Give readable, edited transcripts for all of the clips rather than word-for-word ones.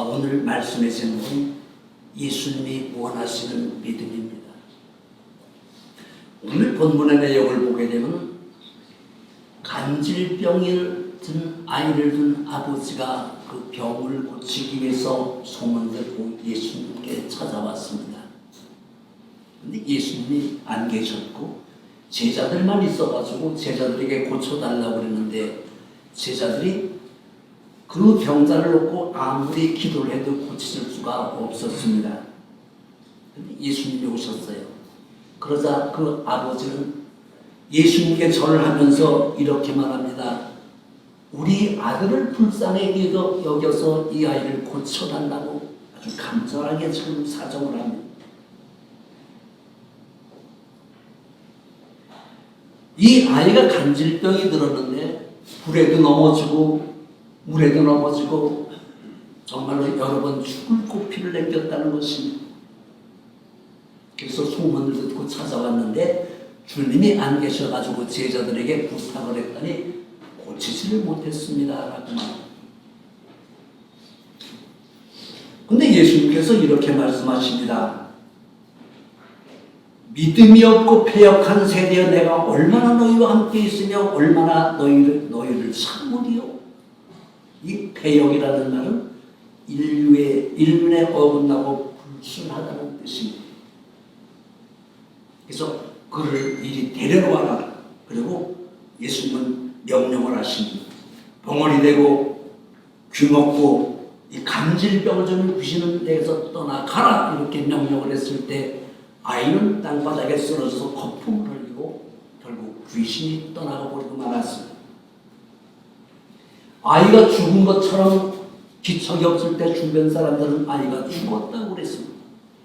오늘 말씀의 제목은 예수님이 원하시는 믿음입니다. 오늘 본문의 내용을 보게 되면 간질병을 든 아이를 둔 아버지가 그 병을 고치기 위해서 소문 듣고 예수님께 찾아왔습니다. 그런데 예수님이 안 계셨고 제자들만 있어가지고 제자들에게 고쳐달라고 그랬는데 제자들이 그 병자를 놓고 아무리 기도를 해도 고칠 수가 없었습니다. 그런데 예수님이 오셨어요. 그러자 그 아버지는 예수님께 절을 하면서 이렇게 말합니다. 우리 아들을 불쌍히 여겨서 이 아이를 고쳐달라고 아주 간절하게 지금 사정을 합니다. 이 아이가 간질병이 들었는데 불에도 넘어지고 물에도 넘어지고 정말로 여러 번 죽을 고피를 남겼다는 것입니다. 그래서 소문을 듣고 찾아왔는데 주님이 안 계셔가지고 제자들에게 부탁을 했더니 고치지를 못했습니다 라고 말합니다. 근데 예수님께서 이렇게 말씀하십니다. 믿음이 없고 패역한 세대여 내가 얼마나 너희와 함께 있으며 얼마나 너희를 참으리요. 이 패역이라는 말은 인륜에 어긋나고 불순하다는 뜻입니다. 그래서 그를 이리 데려와라. 그리고 예수님은 명령을 하십니다. 벙어리 되고 귀먹고 이 간질병을 좀 귀신은 데에서 떠나가라 이렇게 명령을 했을 때 아이는 땅바닥에 쓰러져서 거품을 흘리고 결국 귀신이 떠나가 버리고 말았습니다. 아이가 죽은 것처럼 기척이 없을 때 주변 사람들은 아이가 죽었다고 그랬습니다.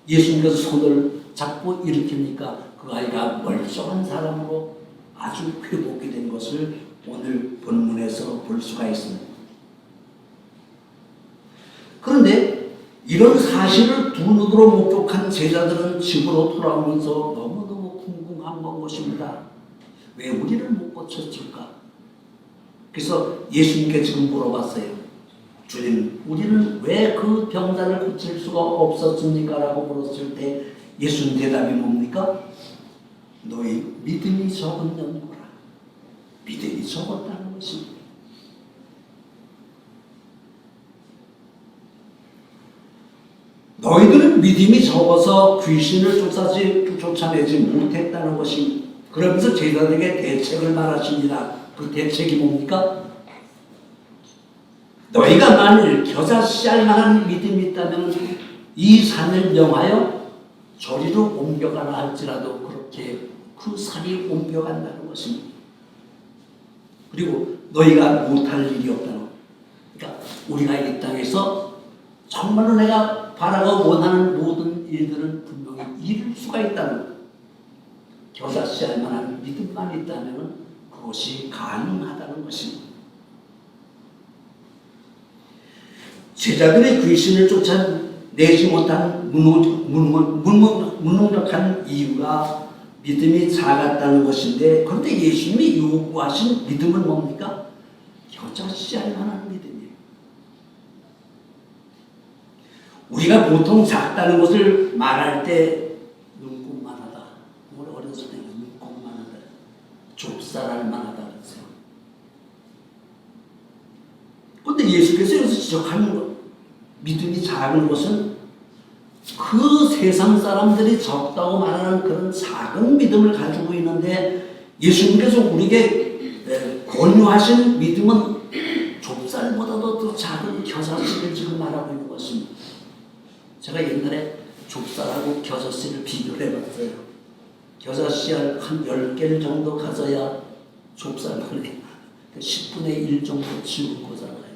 예수님께서 손을 잡고 일으키니까 그 아이가 멀쩡한 사람으로 아주 회복이 된 것을 오늘 본문에서 볼 수가 있습니다. 그런데 이런 사실을 두 눈으로 목격한 제자들은 집으로 돌아오면서 너무너무 궁금한 것입니다. 왜 우리를 못 고쳤을까? 그래서 예수님께 지금 물어봤어요. 주님, 우리는 왜 그 병자를 고칠 수가 없었습니까? 라고 물었을 때 예수님 대답이 뭡니까? 너희 믿음이 적었느니라. 믿음이 적었다는 것입니다. 너희들은 믿음이 적어서 귀신을 쫓아내지 못했다는 것입니다. 그러면서 제자들에게 대책을 말하십니다. 그 대책이 뭡니까? 너희가 만일 겨자씨알 만한 믿음이 있다면 이 산을 명하여 저리로 옮겨가라 할지라도 그렇게 그 산이 옮겨간다는 것입니다. 그리고 너희가 못할 일이 없다는 것. 그러니까 우리가 이 땅에서 정말로 내가 바라고 원하는 모든 일들은 분명히 이룰 수가 있다는 것. 겨자씨알 만한 믿음만 있다면 그것이 가능하다는 것입니다. 제자들의 귀신을 쫓아내지 못한 무능력한 이유가 믿음이 작았다는 것인데 그런데 예수님이 요구하신 믿음은 뭡니까? 겨자씨알 만한 믿음이에요. 우리가 보통 작다는 것을 말할 때 눈곱만 하다. 우리 어렸을 때 눈곱만 하다. 좁쌀알 만하다 그랬어요. 그런데 예수께서 여기서 지적하는 것, 믿음이 작은 것은 그 세상 사람들이 적다고 말하는 그런 작은 믿음을 가지고 있는데 예수님께서 우리에게 권유하신 믿음은 좁쌀보다도 더 작은 겨자씨를 지금 말하고 있는 것입니다. 제가 옛날에 좁쌀하고 겨자씨를 비교를 해봤어요. 겨자씨알 한 10개를 정도 가져야 좁쌀만에 10분의 1 정도 지운 거잖아요.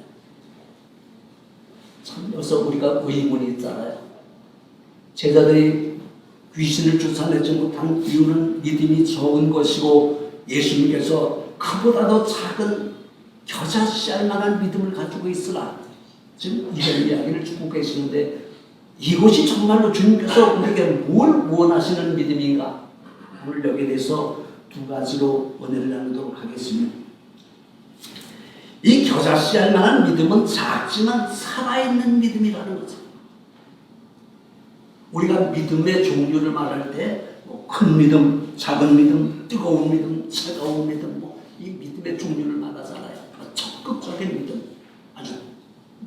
참 여기서 우리가 의문이 있잖아요. 제자들이 귀신을 쫓아내지 못한 이유는 믿음이 적은 것이고 예수님께서 그보다도 작은 겨자씨알 만한 믿음을 가지고 있으라. 지금 이런 이야기를 주고 계시는데 이것이 정말로 주님께서 우리에게 뭘 원하시는 믿음인가? 오늘 여기에 대해서 두 가지로 은혜를 나누도록 하겠습니다. 이 겨자씨할 만한 믿음은 작지만 살아있는 믿음이라는 거죠. 우리가 믿음의 종류를 말할 때 큰 믿음, 작은 믿음, 뜨거운 믿음, 차가운 믿음, 이 믿음의 종류를 말하잖아요. 적극적인 믿음, 아주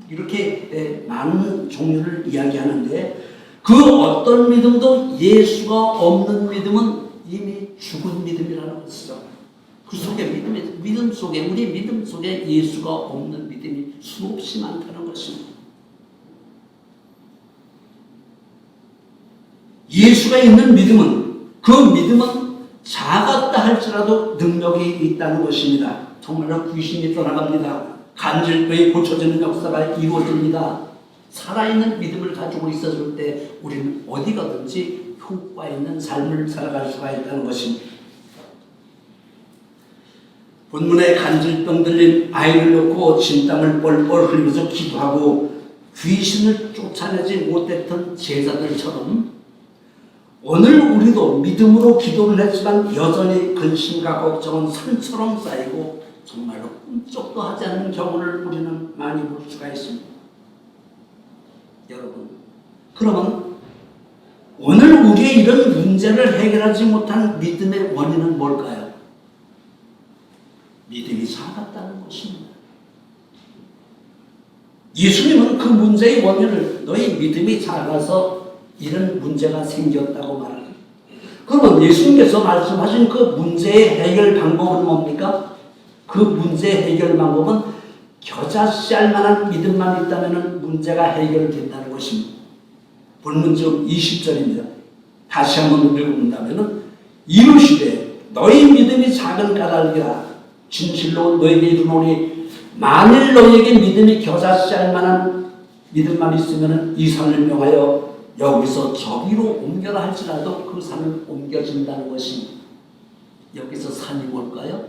이렇게 많은 종류를 이야기하는데 그 어떤 믿음도 예수가 없는 믿음은 이미 죽은 믿음이라는 것이죠. 그 속에 믿음 속에 우리 믿음 속에 예수가 없는 믿음이 수없이 많다는 것입니다. 예수가 있는 믿음은 그 믿음은 작았다 할지라도 능력이 있다는 것입니다. 정말로 귀신이 떠나갑니다. 간질병이 고쳐지는 역사가 이루어집니다. 살아있는 믿음을 가지고 있었을 때 우리는 어디 가든지 효과 있는 삶을 살아갈 수가 있다는 것입니다. 본문에 간질병 들린 아이를 놓고 진땀을 뻘뻘 흘리면서 기도하고 귀신을 쫓아내지 못했던 제자들처럼 오늘 우리도 믿음으로 기도를 했지만 여전히 근심과 걱정은 산처럼 쌓이고 정말로 꿈쩍도 하지 않는 경우를 우리는 많이 볼 수가 있습니다. 여러분, 그러면 오늘 우리의 이런 문제를 해결하지 못한 믿음의 원인은 뭘까요? 믿음이 작았다는 것입니다. 예수님은 그 문제의 원인을 너희 믿음이 작아서 이런 문제가 생겼다고 말합니다. 그러면 예수님께서 말씀하신 그 문제의 해결 방법은 뭡니까? 그 문제의 해결 방법은 겨자씨할 만한 믿음만 있다면 문제가 해결된다는 것입니다. 본문적 20절입니다. 다시 한번 읽어본다면 이르시되 너희 믿음이 작은 까닭이라 진실로 너희에게 이르노니 만일 너희에게 믿음이 겨자씨할 만한 믿음만 있으면 이 산을 명하여 여기서 저기로 옮겨라 할지라도 그 산을 옮겨진다는 것입니다. 여기서 산이 뭘까요?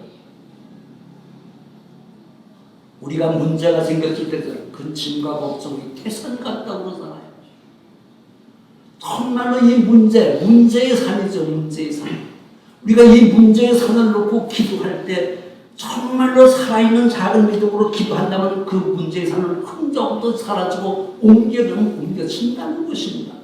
우리가 문제가 생겼을 때 근심과 걱정이 태산 같다고 그러잖아요. 정말로 이 문제의 산이죠. 문제의 산. 우리가 이 문제의 산을 놓고 기도할 때 정말로 살아있는 작은 믿음으로 기도한다면 그 문제의 산은 흔적도 사라지고 옮겨진다는 것입니다.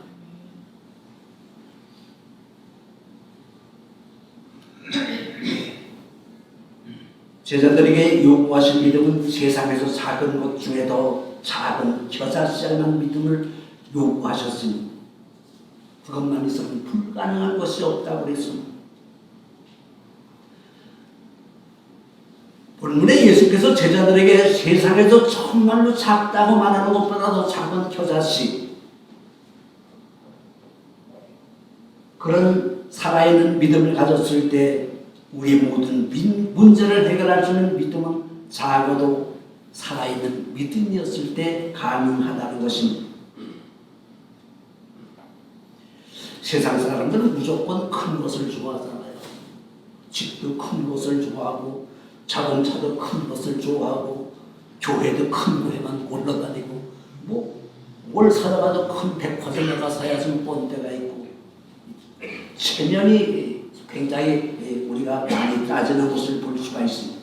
제자들에게 요구하신 믿음은 세상에서 작은 것 중에도 작은 겨자씨알만 믿음을 요구하셨으니 그것만 있으면 불가능한 것이 없다고 그랬습니다. 본문에 예수께서 제자들에게 세상에서 정말로 작다고 말하는 것보다도 작은 겨자씨 그런 살아있는 믿음을 가졌을 때 우리의 모든 문제를 해결할 수 있는 믿음은 작아도 살아있는 믿음이었을 때 가능하다는 것입니다. 세상 사람들은 무조건 큰 것을 좋아하잖아요. 집도 큰 것을 좋아하고 자동차도 큰 것을 좋아하고 교회도 큰 교회만 올라다니고 뭘 사다가도 큰 백화점에가 사야지 뻔때가 있고 체면이 굉장히 우리가 많이 따지는 것을 볼 수가 있습니다.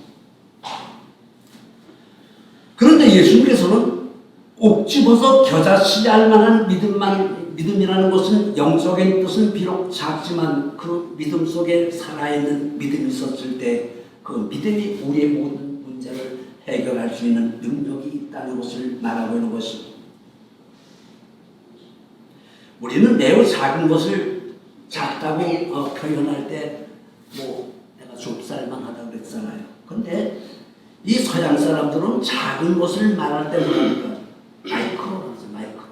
그런데 예수님께서는 꼭 집어서 겨자씨알 만한 믿음이라는 것은 영적인 뜻은 비록 작지만 그 믿음 속에 살아있는 믿음이 있었을 때 그 믿음이 우리의 모든 문제를 해결할 수 있는 능력이 있다는 것을 말하고 있는 것입니다. 우리는 매우 작은 것을 작다고 표현할 때 내가 좁쌀만 하다고 그랬잖아요. 근데 이 서양 사람들은 작은 것을 말할 때 뭐랍니까? 마이크로라고 하죠. 마이크로.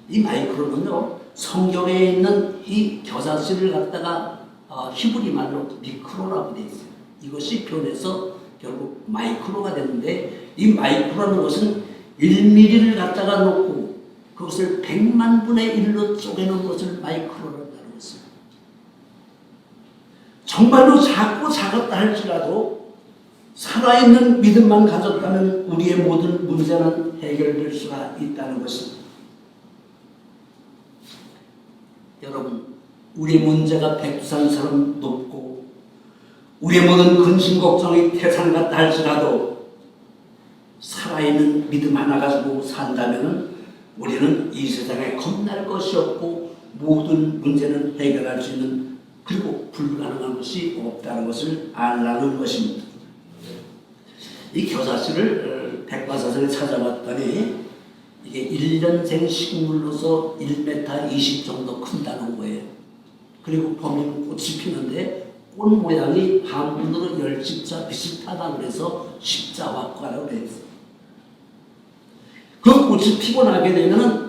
이 마이크로는요 성경에 있는 이 겨자씨를 갖다가 히브리 말로 미크로라고 되어 있어요. 이것이 변해서 결국 마이크로가 되는데 이 마이크로라는 것은 1mm를 갖다가 놓고 그것을 100만 분의 1로 쪼개는 것을 마이크로라고 하는 것입니다. 정말로 작고 작았다 할지라도 살아있는 믿음만 가졌다면 우리의 모든 문제는 해결될 수가 있다는 것입니다. 여러분, 우리 문제가 백두산처럼 높고 우리의 모든 근심 걱정이 태산 같다 할지라도 살아있는 믿음 하나 가지고 산다면은 우리는 이 세상에 겁날 것이 없고 모든 문제는 해결할 수 있는, 그리고 불가능한 것이 없다는 것을 알라는 것입니다. 이 겨자씨를 백과사전에 찾아봤더니 이게 1년생 식물로서 1m 20 정도 큰다는 거예요. 그리고 봄이면 꽃이 피는데 꽃 모양이 한문으로 열십자 비슷하다 그래서 십자화과라고 했어요. 그 꽃이 피고 나게 되면은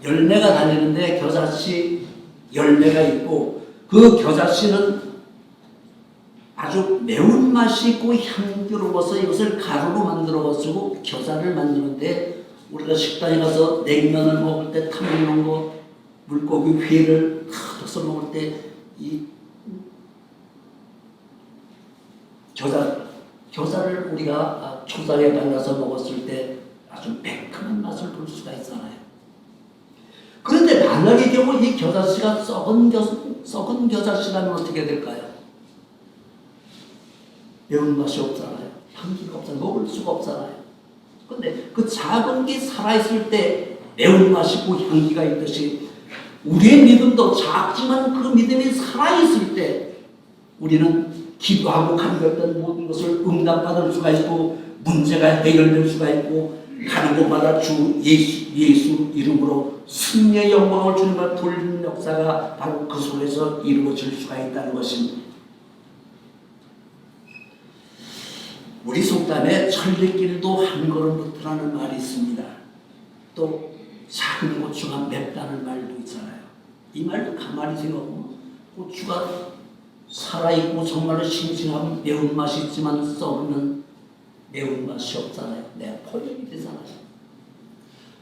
열매가 달리는데 겨자씨 열매가 있고, 그 겨자씨는 아주 매운맛이 있고 향기로워서 이것을 가루로 만들어 가지고 겨자를 만드는데, 우리가 식당에 가서 냉면을 먹을 때 타먹는 거, 물고기 회를 타서 먹을 때 이 겨자를 우리가 초장에 발라서 먹었을 때 아주 매콤한 맛을 볼 수가 있잖아요. 그런데 만약의 경우 이 겨자씨가 썩은 겨자씨라면 어떻게 될까요? 매운맛이 없잖아요. 향기가 없잖아요. 먹을 수가 없잖아요. 근데 그 작은 게 살아있을 때 매운맛이 있고 향기가 있듯이 우리의 믿음도 작지만 그 믿음이 살아있을 때 우리는 기도하고 간구했던 모든 것을 응답받을 수가 있고 문제가 해결될 수가 있고 가는 곳마다 주 예수 이름으로 승리의 영광을 주님과 돌리는 역사가 바로 그 속에서 이루어질 수가 있다는 것입니다. 우리 속담에 천리길도 한 걸음부터라는 말이 있습니다. 또 작은 고추가 맵다는 말도 있잖아요. 이 말도 가만히 생각하면 고추가 살아있고 정말로 싱싱한 매운맛이 있지만 썩으면 매운맛이 없잖아요. 내가 포용이 되잖아요.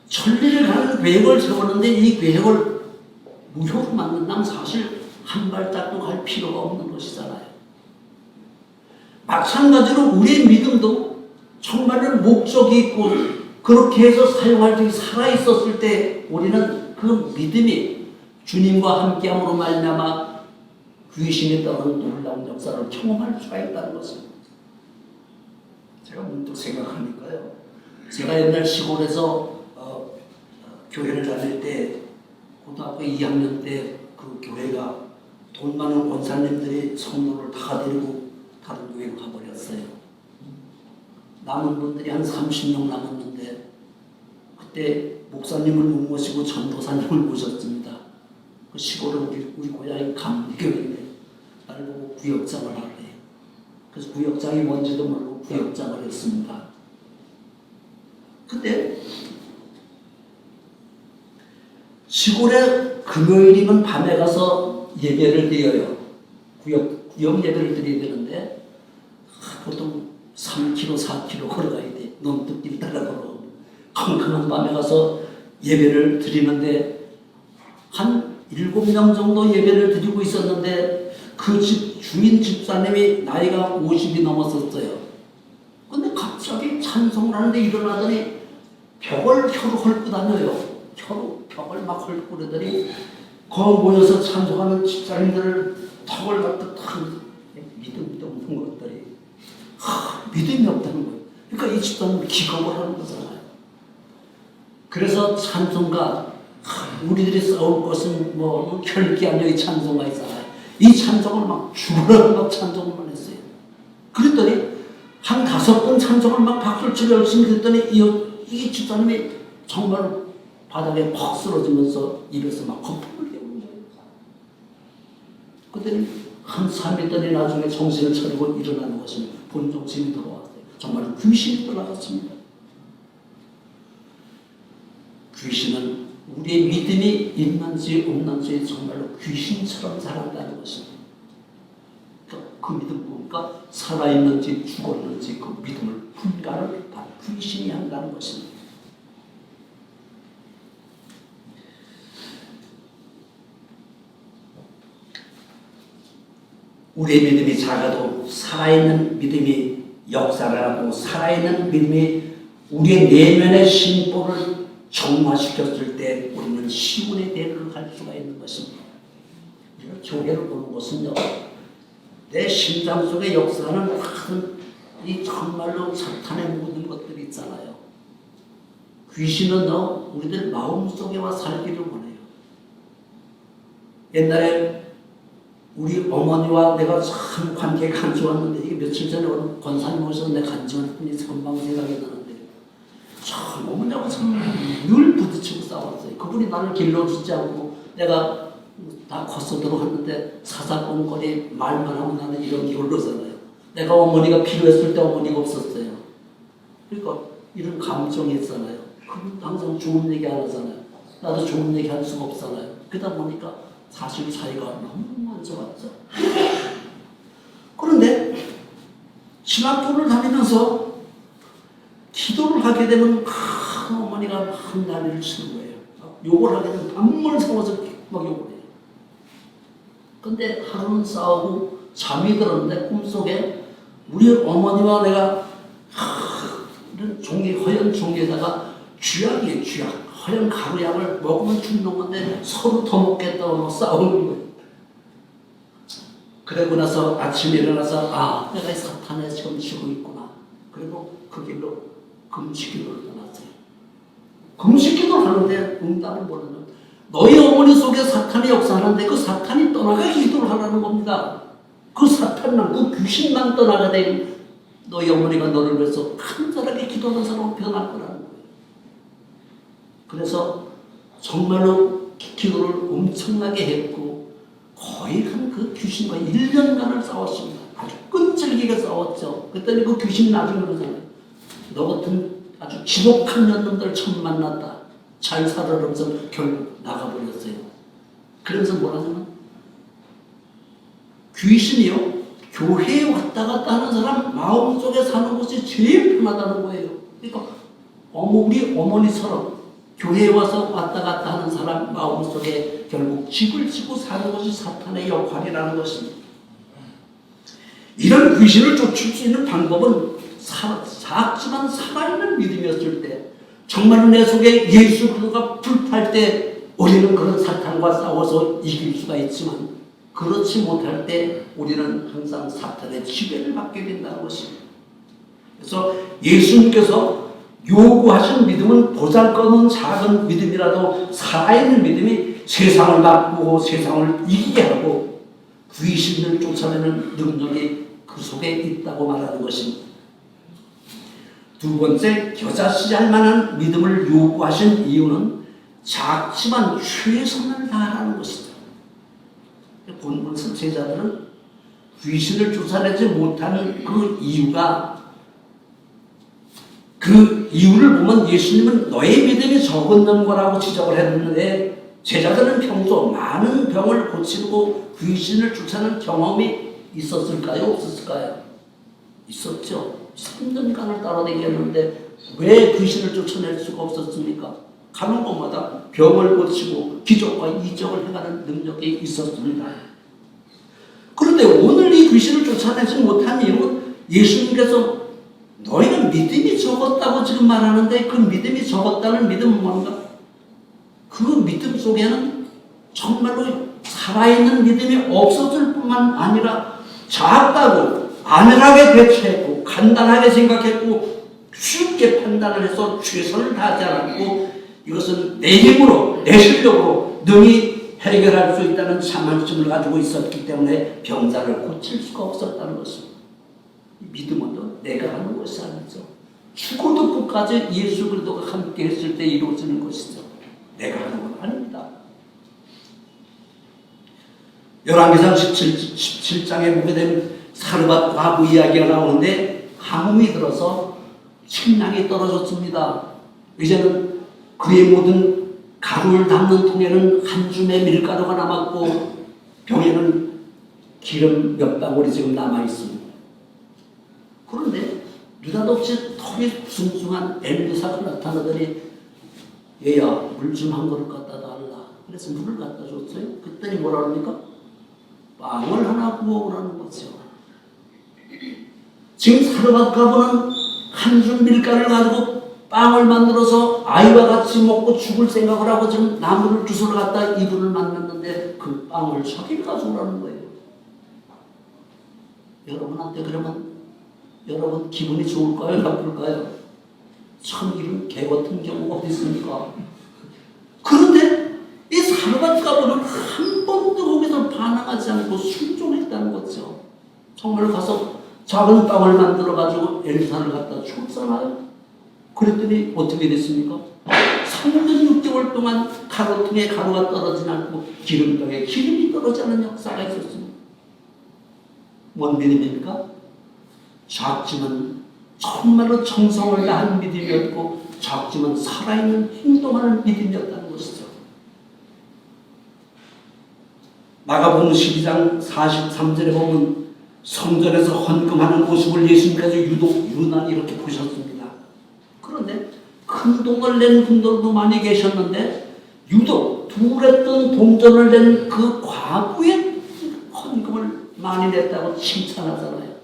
천리를 가는 계획을 세우는데 이 계획을 무효로 만든다면 사실 한 발짝도 갈 필요가 없는 것이잖아요. 마찬가지로 우리의 믿음도 정말로 목적이 있고 그렇게 해서 사용할 때 살아있었을 때 우리는 그 믿음이 주님과 함께함으로 말미암아 귀신이 떠는 놀라운 역사를 경험할 수가 있다는 것입니다. 제가 문득 생각하니까요. 제가 옛날 시골에서 교회를 다닐 때 고등학교 2학년 때 그 교회가 돈 많은 원사님들이 성도를 다 데리고 다른 교회로 가버렸어요. 남은 분들이 한 30명 남았는데 그때 목사님을 못 모시고 전도사님을 모셨습니다. 그 시골은 우리 고향이 감리교회인데 나를 보고 구역장을 하래요. 그래서 구역장이 뭔지도 모르고 구역장을 했습니다. 근데 시골에 금요일이면 밤에 가서 예배를 드려요. 구역 예배를 드려야 되는데 보통 3km, 4km 걸어가야 돼. 논뚝길 따라 걸어. 컴컴한 밤에 가서 예배를 드리는데 한 7명 정도 예배를 드리고 있었는데 그 집 주인 집사님이 나이가 50이 넘었었어요. 근데 갑자기 찬송을 하는데 일어나더니 벽을 혀로 헐고 다녀요. 벽을 막 헐고 그러더니 거기 모여서 찬송하는 집사님들을 턱을 갖다 탁 믿음도 없는 것들이 믿음이 없다는 거예요. 그러니까 이 집사님은 기겁을 하는 거잖아요. 그래서 찬송가 우리들이 싸울 것은 뭐 결기하며 이 찬송가 있잖아요. 이 찬송을 막 죽으라고 막 찬송을 했어요. 그랬더니 한 5번 찬송을 막 박수를 치고 열심히 했더니 이 집사님이 정말 바닥에 퍽 쓰러지면서 입에서 막 거품을 내는 거예요. 그랬더니 한 3일 동안 나중에 정신을 차리고 일어나는 것은 본정신이 들어왔어요. 정말 귀신이 떠나갔습니다. 귀신은 우리의 믿음이 있는지 없는지 정말로 귀신처럼 자란다는 것입니다. 그 믿음 보니까 살아있는지 죽었는지 그 믿음을 분간을 다 귀신이 한다는 것입니다. 우리의 믿음이 작아도 살아있는 믿음이 역사를 하고 살아있는 믿음이 우리의 내면의 심보를 정화시켰을 때 우리는 시온의 대로를 갈 수가 있는 것입니다. 우리가 교회를 보는 것은요, 내 심장 속에 역사하는 큰 이 정말로 사탄의 모든 것들이 있잖아요. 귀신은 우리들 마음속에 와 살기를 원해요. 옛날에 우리 어머니와 내가 참 관계가 안 좋았는데, 이게 며칠 전에 어느 권사님 오셔서 내가 간증한 분이 금방 생각이 나는데, 참 어머니하고 늘 부딪히고 싸웠어요. 그분이 나를 길러주지 않고 내가 다 겉서도록 하는데 사사건거리 말만 하면 나는 이런 게 올라잖아요. 내가 어머니가 필요했을 때 어머니가 없었어요. 그러니까 이런 감정이 있잖아요. 그분도 항상 좋은 얘기 안 하잖아요. 나도 좋은 얘기 할 수가 없잖아요. 그러다 보니까 사실 사이가 너무 안 좋았죠. 그런데 신학교를 다니면서 기도를 하게 되면 어머니가 한 난리를 치는 거예요. 욕을 하게 되면 밤을 새워서 막 욕을 해요. 근데 하루는 싸우고 잠이 들었는데 꿈속에 우리 어머니와 내가 이런 종이, 허연 종이에다가 쥐약이에요, 쥐약. 허연 가루약을 먹으면 죽는 건데 서로 더 먹겠다고 싸우는 거예요. 그러고 나서 아침에 일어나서 내가 이 사탄에 지금 쥐고 있구나. 그리고 그 길로 금식기도를 떠났어요. 금식기도를 하는데 응답을 뭐냐면 너희 어머니 속에 사탄이 역사하는데 그 사탄이 떠나가게 기도를 하라는 겁니다. 그 사탄만, 그 귀신만 떠나가되 너희 어머니가 너를 위해서 간절하게 기도하는 사람으로 변할 거라는 거예요. 그래서 정말로 기도를 엄청나게 했고 거의 한 그 귀신과 1년간을 싸웠습니다. 아주 끈질기게 싸웠죠. 그랬더니 그 귀신 나중에 그러잖아요. 너 같은 아주 지독한 년놈들 처음 만났다. 잘 살아라면서 결국 나가버렸어요. 그래서 뭐라냐면 귀신이요, 교회에 왔다 갔다 하는 사람 마음속에 사는 것이 제일 편하다는 거예요. 그러니까 우리 어머니처럼 교회에 와서 왔다 갔다 하는 사람 마음속에 결국 집을 지고 사는 것이 사탄의 역할이라는 것입니다. 이런 귀신을 쫓을 수 있는 방법은 작지만 살아있는 믿음이었을 때, 정말 내 속에 예수 그리스도가 불탈 때 우리는 그런 사탄과 싸워서 이길 수가 있지만, 그렇지 못할 때 우리는 항상 사탄의 지배를 받게 된다는 것입니다. 그래서 예수님께서 요구하신 믿음은 보잘것없는 작은 믿음이라도 살아있는 믿음이 세상을 바꾸고 세상을 이기게 하고 귀신을 쫓아내는 능력이 그 속에 있다고 말하는 것입니다. 두 번째, 겨자씨 할 만한 믿음을 요구하신 이유는 작지만 최선을 다하는 것이다. 본문 제자들은 귀신을 쫓아내지 못하는 그 이유를 보면 예수님은 너의 믿음이 적은 거라고 지적을 했는데, 제자들은 평소 많은 병을 고치고 귀신을 쫓아내는 경험이 있었을까요? 없었을까요? 있었죠. 3년간을 따라다녔는데 왜 귀신을 쫓아낼 수가 없었습니까? 가는 곳마다 병을 고치고 기적과 이적을 해가는 능력이 있었습니다. 그런데 오늘 이 귀신을 쫓아내지 못한 이유는 예수님께서 너희는 믿음이 적었다고 지금 말하는데, 그 믿음이 적었다는 믿음은 뭔가? 그 믿음 속에는 정말로 살아있는 믿음이 없었을 뿐만 아니라 작다고 안일하게 대처했고 간단하게 생각했고 쉽게 판단을 해서 최선을 다하지 않았고, 이것은 내 힘으로 내 실력으로 능히 해결할 수 있다는 자만심을 가지고 있었기 때문에 병자를 고칠 수가 없었다는 것입니다. 믿음은 내가 하는 것이 아니죠. 죽어도 끝까지 예수 그리스도가 함께 했을 때 이루어지는 것이죠. 내가 하는 건 아닙니다. 열왕기상 17장에 보게 되면 사르밧 과부 이야기가 나오는데 가뭄이 들어서 식량이 떨어졌습니다. 이제는 그의 모든 가루를 담는 통에는 한 줌의 밀가루가 남았고 병에는 기름 몇 방울이 지금 남아있습니다. 그런데 느닷없이 턱이 숭숭한 엘리사가 나타나더니 얘야, 물 좀 한 그릇 갖다 달라. 그래서 물을 갖다 줬어요. 그랬더니 뭐라 그럽니까? 빵을 하나 구워오라는 거죠. 지금 사르밧 과부는 한 줌 밀가루를 가지고 빵을 만들어서 아이와 같이 먹고 죽을 생각을 하고 지금 나무를 주스러 갖다 이분을 만났는데 그 빵을 자기가 가져오라는 거예요. 여러분한테 그러면 여러분 기분이 좋을까요? 나쁠까요? 참 이런 개 같은 경우가 어디 있습니까? 그런데 이 사르밧 가문은 한 번도 거기서 반항하지 않고 순종했다는 거죠. 정말 가서 작은 땅을 만들어가지고 엘리사를 갖다 줬잖아요. 그랬더니 어떻게 됐습니까? 3년 6개월 동안 가로등에 가루가 떨어지지 않고 기름병에 기름이 떨어지지 않은 역사가 있었습니다. 뭔 믿음입니까? 작지만 정말로 정성을 다한 믿음이었고 작지만 살아있는 행동하는 믿음이었다는 것이죠. 마가복음 12장 43절에 보면 성전에서 헌금하는 모습을 예수님께서 유독 유난히 이렇게 보셨습니다. 그런데 큰 돈을 낸 분들도 많이 계셨는데 유독 두랬던 동전을 낸 그 과부의 헌금을 많이 냈다고 칭찬하잖아요.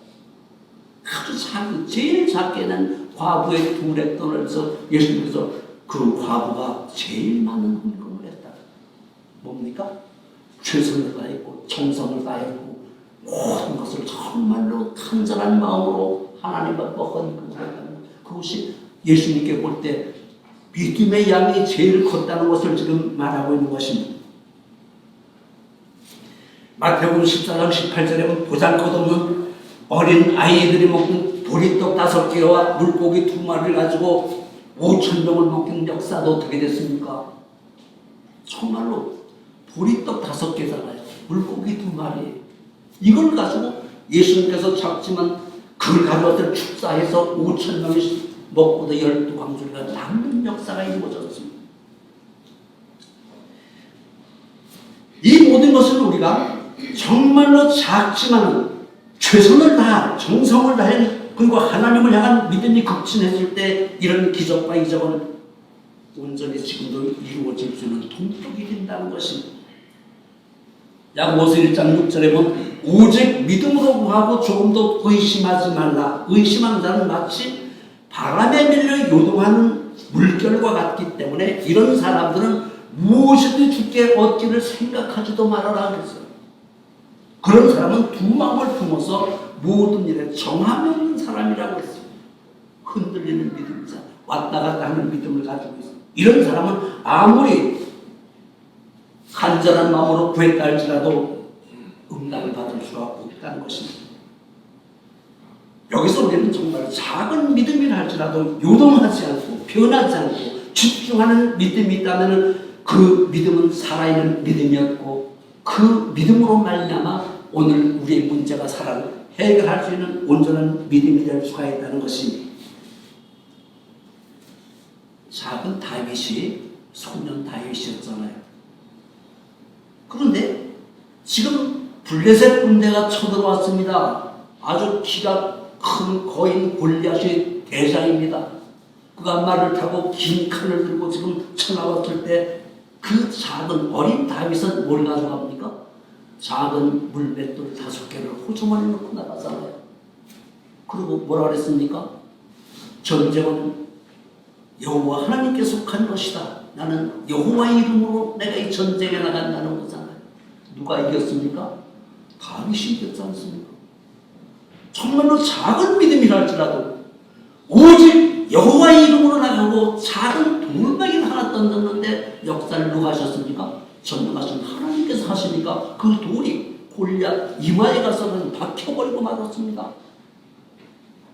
아주 작은, 제일 작게 낸 과부의 두렛돈을 해서 예수님께서 그 과부가 제일 많은 헌금을 했다. 뭡니까? 최선을 다했고 정성을 다했고 모든 것을 정말로 간절한 마음으로 하나님 앞에 헌금을 했다는 것. 그것이 예수님께 볼 때 믿음의 양이 제일 컸다는 것을 지금 말하고 있는 것입니다. 마태복음 14장 18절에 보면 보잘것없는 어린 아이들이 먹은 보리떡 5개와 물고기 2마리를 가지고 5,000명을 먹인 역사도 어떻게 됐습니까? 정말로 보리떡 5개잖아요. 물고기 2마리. 이걸 가지고 예수님께서 작지만 그걸 가져와서 축사해서 5,000명이 먹고도 12광주리가 남는 역사가 이루어졌습니다. 이 모든 것을 우리가 정말로 작지만 최선을 다한 정성을 다한 그리고 하나님을 향한 믿음이 극진했을 때 이런 기적과 이적은 온전히 지금도 이루어질 수 있는 동력이 된다는 것입니다. 야고보서 1장 6절에 보면 오직 믿음으로 구하고 조금도 의심하지 말라. 의심하는 자는 마치 바람에 밀려 요동하는 물결과 같기 때문에 이런 사람들은 무엇이든 주께 얻기를 생각하지도 말아라 그랬어요. 그런 사람은 두 마음을 품어서 모든 일에 정함이 없는 사람이라고 했어요. 흔들리는 믿음자, 왔다 갔다 하는 믿음을 가지고 있어요. 이런 사람은 아무리 간절한 마음으로 구했다 할지라도 응답을 받을 수가 없다는 것입니다. 여기서 우리는 정말 작은 믿음이라 할지라도 요동하지 않고 변하지 않고 집중하는 믿음이 있다면 그 믿음은 살아있는 믿음이었고 그 믿음으로 말미암아 오늘 우리의 문제가 해결할 수 있는 온전한 믿음이 될 수가 있다는 것입니다. 작은 다윗이 소년 다윗이었잖아요. 그런데 지금 블레셋 군대가 쳐들어왔습니다. 아주 키가 큰 거인 골리앗이 대장입니다. 그가 말을 타고 긴 칼을 들고 지금 쳐나왔을 때 그 작은 어린 다윗은 뭘 가져갑니까? 작은 물맷돌 5개를 호주머니에 넣고 나가잖아요. 그리고 뭐라 그랬습니까? 전쟁은 여호와 하나님께 속한 것이다. 나는 여호와의 이름으로 내가 이 전쟁에 나간다는 거잖아요. 누가 이겼습니까? 다윗이 이겼지 않습니까? 정말로 작은 믿음이라 할지라도 오직 여호와의 이름으로 나가고 작은 돌멩이를 하나 던졌는데 역사를 누가 하셨습니까? 전능하신 하나님께서 하시니까 그 돌이 골리앗 이마에 가서 박혀버리고 말았습니다.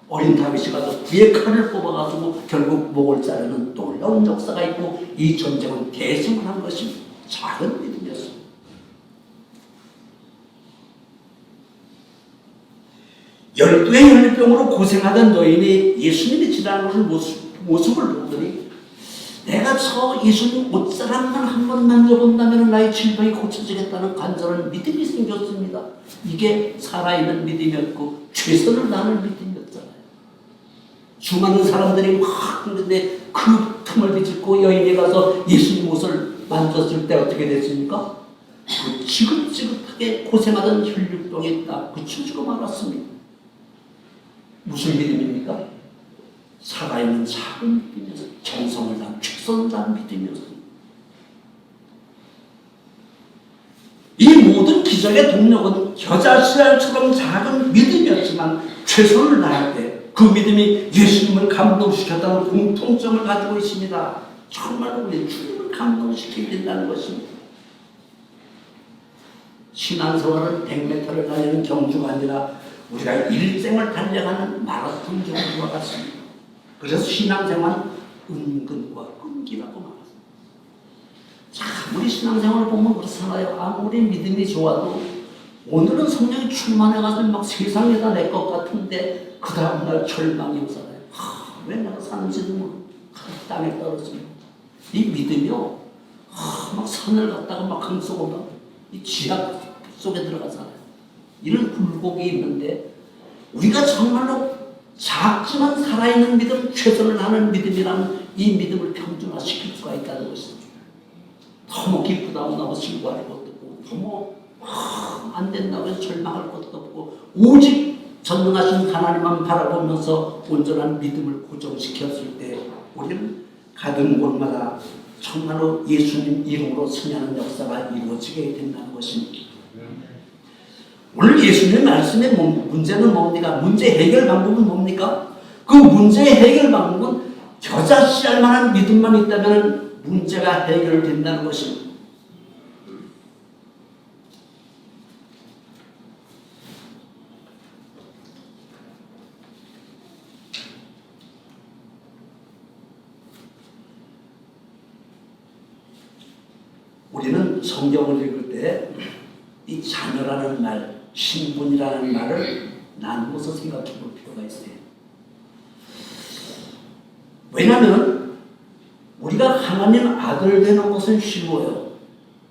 어린 다윗이 가서 뒤에 칼을 뽑아가지고 결국 목을 자르는 놀라운 역사가 있고 이 전쟁은 대승을 한 것이 작은 믿음이었습니다. 열두의 연료병으로 고생하던 여인이 예수님이 지나가는 모습을 보더니 내가 저 예수님 옷자락만 한 번 만져본다면 나의 질병이 고쳐지겠다는 간절한 믿음이 생겼습니다. 이게 살아있는 믿음이었고 최선을 다하는 믿음이었잖아요. 수많은 사람들이 막 그런데 그 틈을 비집고 여인이 가서 예수님 옷을 만졌을 때 어떻게 됐습니까? 그 지긋지긋하게 고생하던 혈류병이 딱 그쳐지고 말았습니다. 무슨 믿음입니까? 살아있는 작은 믿음이었어요. 정성을 다한 최선을 다한 믿음이었습니다. 이 모든 기적의 동력은 겨자씨알처럼 작은 믿음이었지만 최선을 다할 때 그 믿음이 예수님을 감동시켰다는 공통점을 가지고 있습니다. 정말 우리 주님을 감동시켜야 된다는 것입니다. 신앙생활은 100m를 달리는 경주가 아니라 우리가 일생을 달려가는 마라톤 경주와 같습니다. 그래서 신앙생활은 은근과 끈기라고 말합니다. 참 우리 신앙생활을 보면 그렇잖아요. 아무리 믿음이 좋아도 오늘은 성령이 충만해가지고 막 세상에다 낼 것 같은데 그 다음날 절망이 오잖아요. 왜 내가 사는지도 모르고 땅에 떨어지고 이 믿음이요. 막 산을 갔다가 막 강속을 가고 이 지하 속에 들어가잖아요. 이런 굴곡이 있는데 우리가 정말로 작지만 살아있는 믿음, 최선을 다하는 믿음이라는 이 믿음을 평준화시킬 수가 있다는 것입니다. 너무 기쁘다고 너무 슬퍼할 것도 없고 너무 안 된다고 해서 절망할 것도 없고 오직 전능하신 하나님만 바라보면서 온전한 믿음을 고정시켰을 때 우리는 가던 곳마다 정말로 예수님 이름으로 승리하는 역사가 이루어지게 된다는 것입니다. 오늘 예수님의 말씀의 문제는 뭡니까? 문제 해결 방법은 뭡니까? 그 문제 해결 방법은 겨자씨알 만한 믿음만 있다면 문제가 해결된다는 것입니다. 우리는 성경을 읽을 때 이 자녀라는 말, 신분이라는 말을 나누어서 생각해 볼 필요가 있어요. 왜냐하면 우리가 하나님 아들 되는 것은 쉬워요.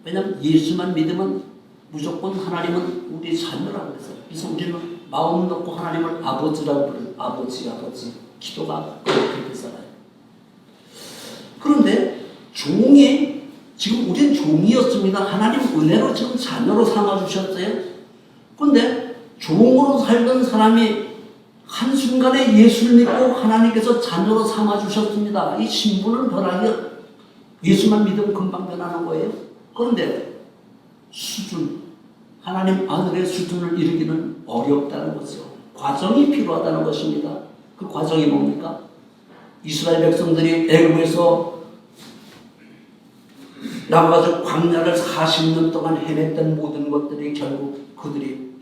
왜냐하면 예수만 믿으면 무조건 하나님은 우리 자녀라고 그랬어요. 그래서 우리는 마음 놓고 하나님을 아버지라고 부르는 아버지 기도가 그렇게 되잖아요. 그런데 종이 지금 우리는 종이었습니다. 하나님 은혜로 지금 자녀로 삼아주셨어요. 그런데 종으로 살던 사람이 한순간에 예수를 믿고 하나님께서 자녀로 삼아주셨습니다. 이 신분은 변하기 예수만 믿으면 금방 변하는 거예요. 그런데 수준, 하나님 아들의 수준을 이루기는 어렵다는 거죠. 과정이 필요하다는 것입니다. 그 과정이 뭡니까? 이스라엘 백성들이 애굽에서 나와가지고 광야를 40년 동안 헤맸던 모든 것들이 결국 그들이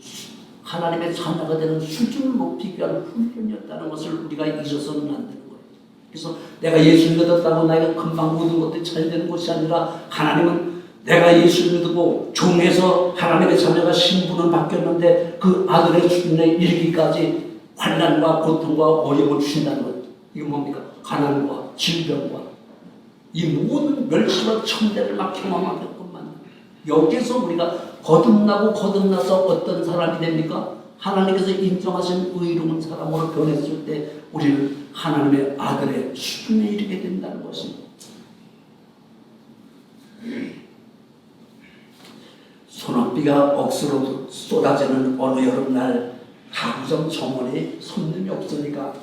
하나님의 자녀가 되는 수준을 높이기 위한 훈련이었다는 것을 우리가 잊어서는 안 되는 거예요. 그래서 내가 예수를 믿었다고 나에게 금방 모든 것들이 잘 되는 것이 아니라 하나님은 내가 예수를 믿고 종에서 하나님의 자녀가 신분은 바뀌었는데 그 아들의 수준에 이르기까지 환난과 고통과 어려움을 주신다는 거예요. 이게 뭡니까? 가난과 질병과 이 모든 멸시와 천대를 막 경험하게끔만 여기서 우리가 거듭나서 어떤 사람이 됩니까? 하나님께서 인정하신 의로운 사람으로 변했을 때 우리는 하나님의 아들의 수준에 이르게 된다는 것입니다. 소낙비가 억수로 쏟아지는 어느 여름날 가구점 정원에 손님이 없으니까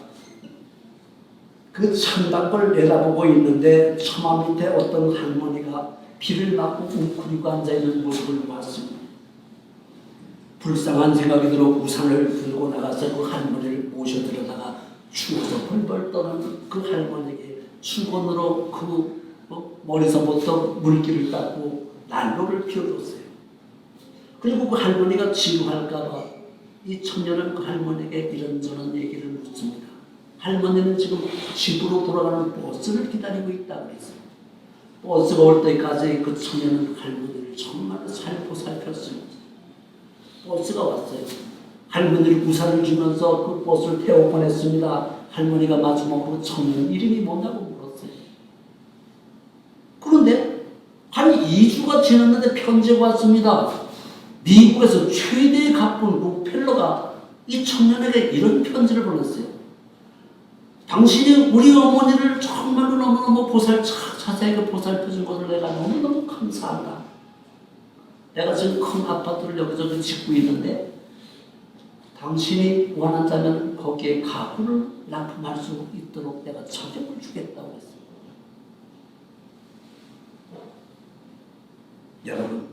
그 창밖을 내다보고 있는데 처마 밑에 어떤 할머니가 비를 맞고 웅크리고 앉아있는 모습을 봤습니다. 불쌍한 생각이 들어 우산을 들고 나가서 그 할머니를 모셔들여다가 추워서 벌벌 떠는 그 할머니에게 수건으로 그 머리서부터 물기를 닦고 난로를 피워줬어요. 그리고 그 할머니가 지루할까봐 이 청년은 그 할머니에게 이런저런 얘기를 묻습니다. 할머니는 지금 집으로 돌아가는 버스를 기다리고 있다고 했어요. 버스가 올 때까지 그 청년은 할머니를 정말 살포 살폈습니다. 버스가 왔어요. 할머니를 우산을 주면서 그 버스를 태워 보냈습니다. 할머니가 마지막으로 청년 이름이 뭐냐고 물었어요. 그런데 한 2주가 지났는데 편지가 왔습니다. 미국에서 최대의 가쁜 록펠러가 이 청년에게 이런 편지를 보냈어요. 당신이 우리 어머니를 정말로 너무너무 자세하게 보살펴준 것을 내가 너무너무 감사한다. 내가 지금 큰 아파트를 여기저기 짓고 있는데 당신이 원한다면 거기에 가구를 납품할 수 있도록 내가 자격을 주겠다고 했어요. 여러분,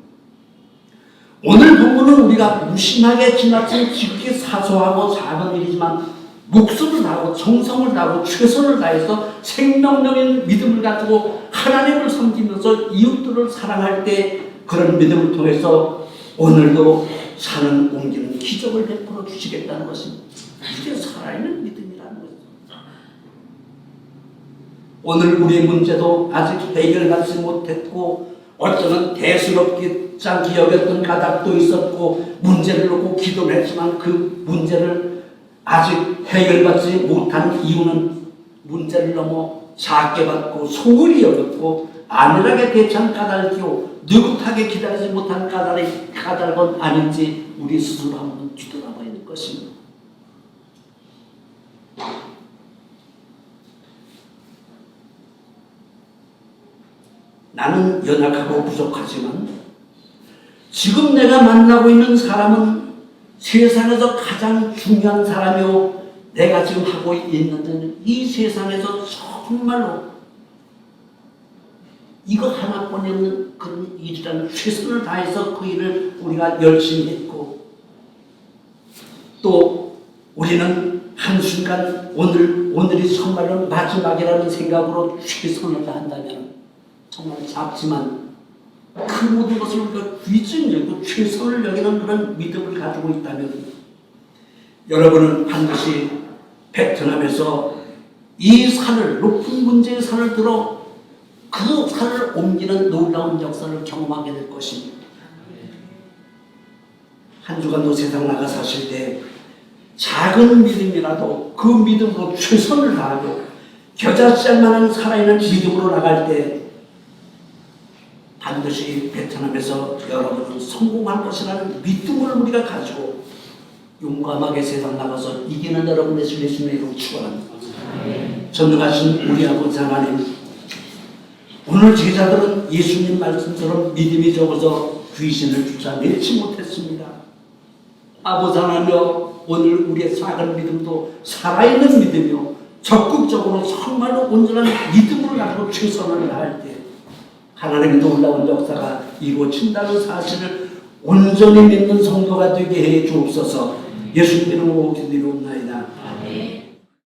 오늘 본문은 우리가 무심하게 지나친 지극히 사소하고 작은 일이지만 목숨을 다하고 정성을 다하고 최선을 다해서 생명력인 믿음을 가지고 하나님을 섬기면서 이웃들을 사랑할 때 그런 믿음을 통해서 오늘도 사는 옮기는 기적을 베풀어 주시겠다는 것입니다. 이게 살아있는 믿음이라는 거죠. 오늘 우리의 문제도 아직 해결하지 못했고 어쩌면 대수롭지 않게 여겼던 까닭도 있었고 문제를 놓고 기도를 했지만 그 문제를 아직 해결받지 못한 이유는 문제를 넘어 작게 받고 소홀히 여겼고 안일하게 대처한 까닭이요 느긋하게 기다리지 못한 까닭은 아닌지 우리 스스로 한번 뒤돌아봐야 될 것입니다. 나는 연약하고 부족하지만 지금 내가 만나고 있는 사람은 세상에서 가장 중요한 사람이요 내가 지금 하고 있는 데는 이 세상에서 정말로 이거 하나뿐이 없는 그런 일이라는 최선을 다해서 그 일을 우리가 열심히 했고 또 우리는 한순간 오늘이 정말로 마지막이라는 생각으로 최선을 다한다면 정말 작지만 그 모든 것을 우리가 귀중히 여기고 최선을 여기는 그런 믿음을 가지고 있다면 여러분은 반드시 베트남에서 이 산을 높은 문제의 산을 들어 그 산을 옮기는 놀라운 역사를 경험하게 될 것입니다. 한 주간도 세상 나가 사실 때 작은 믿음이라도 그 믿음으로 최선을 다하고 겨자씨 만한 살아있는 믿음으로 나갈 때 반드시 베트남에서 여러분은 성공할 것이라는 믿음을 우리가 가지고 용감하게 세상 나가서 이기는 여러분 되실 예수님의 이름으로 축원합니다. 전능하신 우리 아버지 하나님, 오늘 제자들은 예수님 말씀처럼 믿음이 적어서 귀신을 쫓아내지 못했습니다. 아버지 하나님, 오늘 우리의 작은 믿음도 살아있는 믿음이요 적극적으로 정말로 온전한 믿음으로 가지고 최선을 다할 때 하나님의 놀라운 역사가 이루어진다는 사실을 온전히 믿는 성도가 되게 해 주옵소서. 예수님 이름으로 기도드리옵나이다.